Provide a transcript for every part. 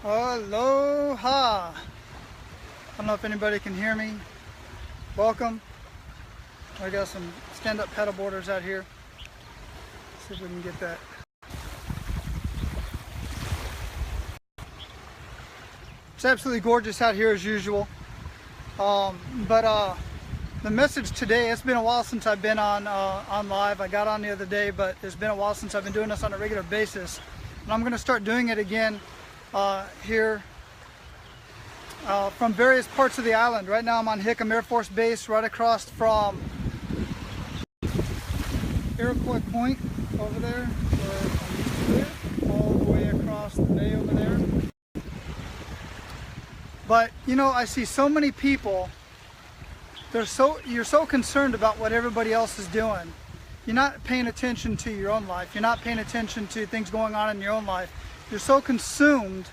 Aloha! I don't know if anybody can hear me. Welcome. I got some stand-up paddleboarders out here. Let's see if we can get that. It's absolutely gorgeous out here as usual. The message today, it's been a while since I've been on live. I got on the other day, but it's been a while since I've been doing this on a regular basis. And I'm going to start doing it again here from various parts of the island. Right now I'm on Hickam Air Force Base, right across from Iroquois Point over there, all the way across the bay over there. But you know, I see so many people, you're so concerned about what everybody else is doing. You're not paying attention to your own life. You're not paying attention to things going on in your own life. You're so consumed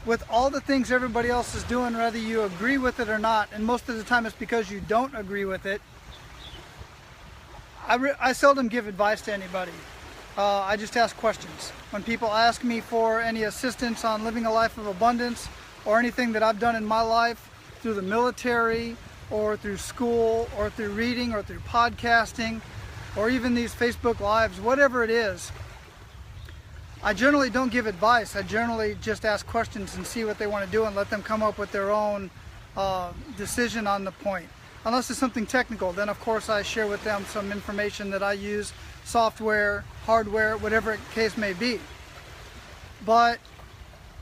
with all the things everybody else is doing, whether you agree with it or not, and most of the time it's because you don't agree with it. I seldom give advice to anybody. I just ask questions. When people ask me for any assistance on living a life of abundance or anything that I've done in my life through the military or through school or through reading or through podcasting or even these Facebook Lives, whatever it is, I generally don't give advice. I generally just ask questions and see what they want to do and let them come up with their own decision on the point. Unless it's something technical, then of course I share with them some information that I use, software, hardware, whatever the case may be. But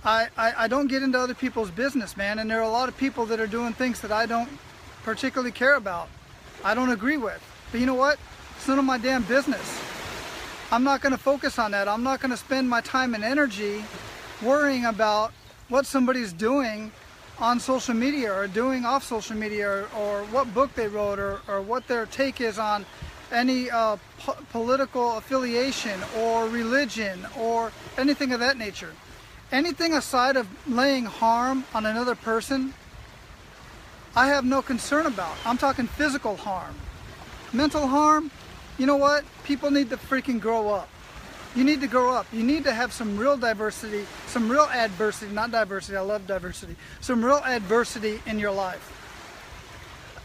I don't get into other people's business, man, and there are a lot of people that are doing things that I don't particularly care about. I don't agree with. But you know what? It's none of my damn business. I'm not going to focus on that. I'm not going to spend my time and energy worrying about what somebody's doing on social media or doing off social media or what book they wrote or what their take is on any political affiliation or religion or anything of that nature. Anything aside of laying harm on another person, I have no concern about. I'm talking physical harm. Mental harm, you know what? People need to freaking grow up. You need to grow up. You need to have some real diversity, some real adversity, not diversity, I love diversity, some real adversity in your life.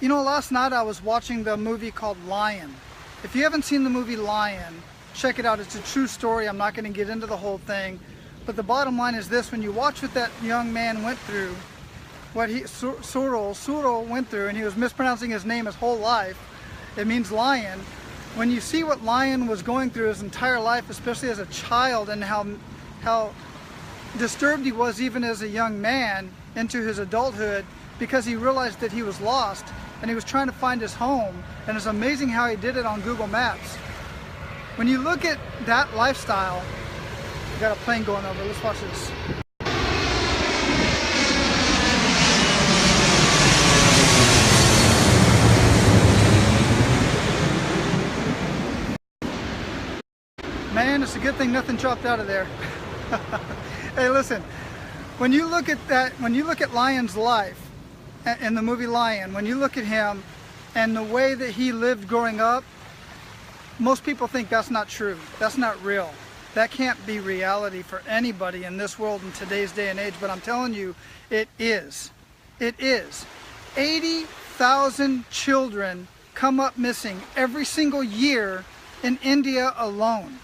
You know, last night I was watching the movie called Lion. If you haven't seen the movie Lion, check it out. It's a true story. I'm not going to get into the whole thing. But the bottom line is this: when you watch what that young man went through, what Suro went through, and he was mispronouncing his name his whole life, it means lion. When you see what Lion was going through his entire life, especially as a child, and how disturbed he was even as a young man into his adulthood because he realized that he was lost and he was trying to find his home, and it's amazing how he did it on Google Maps. When you look at that lifestyle, we got a plane going over. Let's watch this. Man, it's a good thing nothing dropped out of there. Hey, listen, when you look at that, when you look at Lion's life in the movie Lion, when you look at him and the way that he lived growing up, most people think that's not true. That's not real. That can't be reality for anybody in this world in today's day and age, but I'm telling you, it is. It is. 80,000 children come up missing every single year in India alone.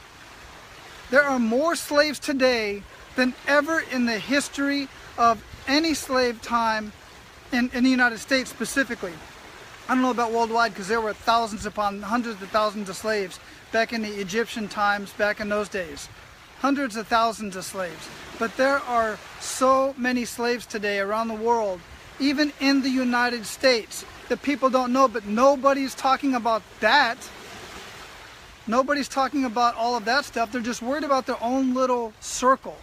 There are more slaves today than ever in the history of any slave time in the United States specifically. I don't know about worldwide, because there were thousands upon hundreds of thousands of slaves back in the Egyptian times, back in those days. Hundreds of thousands of slaves. But there are so many slaves today around the world, even in the United States, that people don't know, but nobody's talking about that. Nobody's talking about all of that stuff. They're just worried about their own little circle.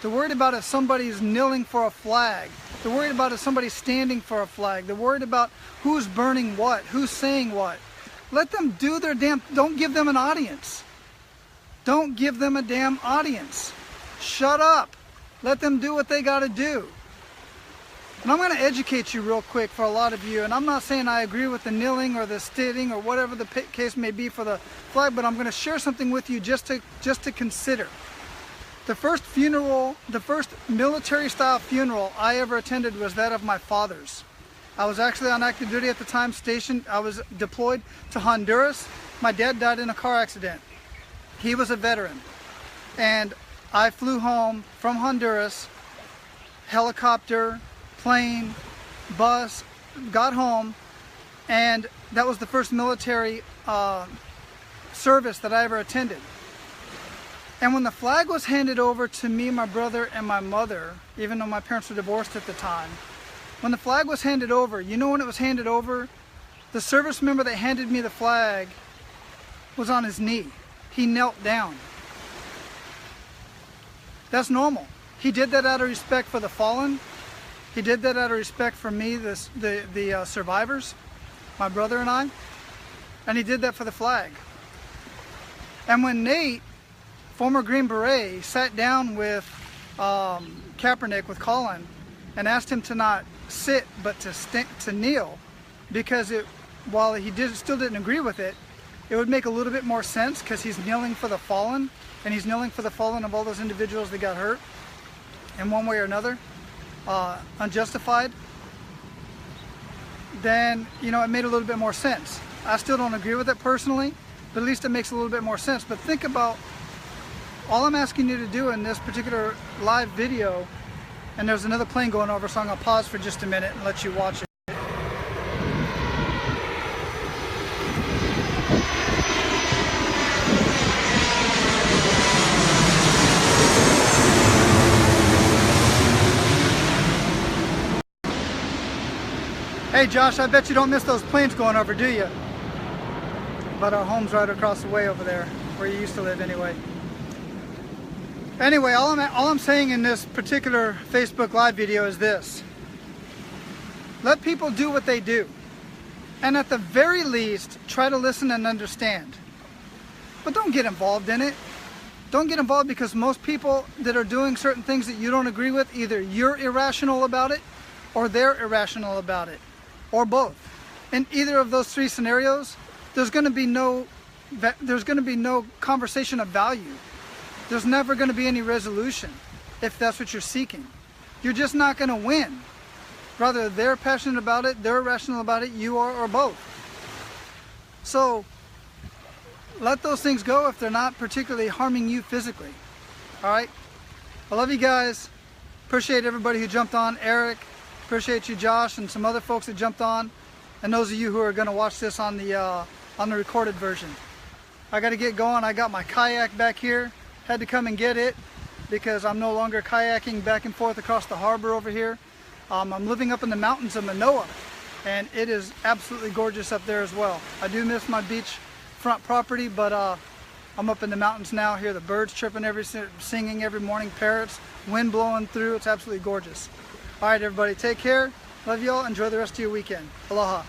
They're worried about if somebody's kneeling for a flag. They're worried about if somebody's standing for a flag. They're worried about who's burning what, who's saying what. Let them do their damn, don't give them an audience. Don't give them a damn audience. Shut up. Let them do what they got to do. And I'm going to educate you real quick for a lot of you, and I'm not saying I agree with the kneeling or the standing or whatever the case may be for the flag, but I'm going to share something with you just to consider. The first military style funeral I ever attended was that of my father's. I was actually on active duty at the time, I was deployed to Honduras. My dad died in a car accident. He was a veteran. And I flew home from Honduras, helicopter, plane, bus, got home, and that was the first military service that I ever attended. And when the flag was handed over to me, my brother, and my mother, even though my parents were divorced at the time, when the flag was handed over, you know when it was handed over? The service member that handed me the flag was on his knee. He knelt down. That's normal. He did that out of respect for the fallen. He did that out of respect for me, the survivors, my brother and I. And he did that for the flag. And when Nate, former Green Beret, sat down with Kaepernick, with Colin, and asked him to not sit but to kneel, because while he still didn't agree with it, it would make a little bit more sense because he's kneeling for the fallen, and he's kneeling for the fallen of all those individuals that got hurt in one way or another, unjustified. Then, you know, it made a little bit more sense. I still don't agree with it personally, but at least it makes a little bit more sense. But think about, all I'm asking you to do in this particular live video, and there's another plane going over, so I'm going to pause for just a minute and let you watch it. Hey Josh, I bet you don't miss those planes going over, do you? But our home's right across the way over there, where you used to live anyway. Anyway, all I'm saying in this particular Facebook Live video is this. Let people do what they do. And at the very least, try to listen and understand. But don't get involved in it. Don't get involved, because most people that are doing certain things that you don't agree with, either you're irrational about it or they're irrational about it, or both. In either of those three scenarios, there's going to be no conversation of value. There's never going to be any resolution if that's what you're seeking. You're just not going to win. Rather, they're passionate about it, they're irrational about it, you are, or both. So let those things go if they're not particularly harming you physically. All right? I love you guys. Appreciate everybody who jumped on. Eric, appreciate you, Josh, and some other folks that jumped on, and those of you who are going to watch this on the recorded version. I got to get going. I got my kayak back here. Had to come and get it because I'm no longer kayaking back and forth across the harbor over here. I'm living up in the mountains of Manoa, and it is absolutely gorgeous up there as well. I do miss my beachfront property, but I'm up in the mountains now. Hear the birds chirping, singing every morning, parrots, wind blowing through. It's absolutely gorgeous. All right, everybody, take care. Love you all. Enjoy the rest of your weekend. Aloha.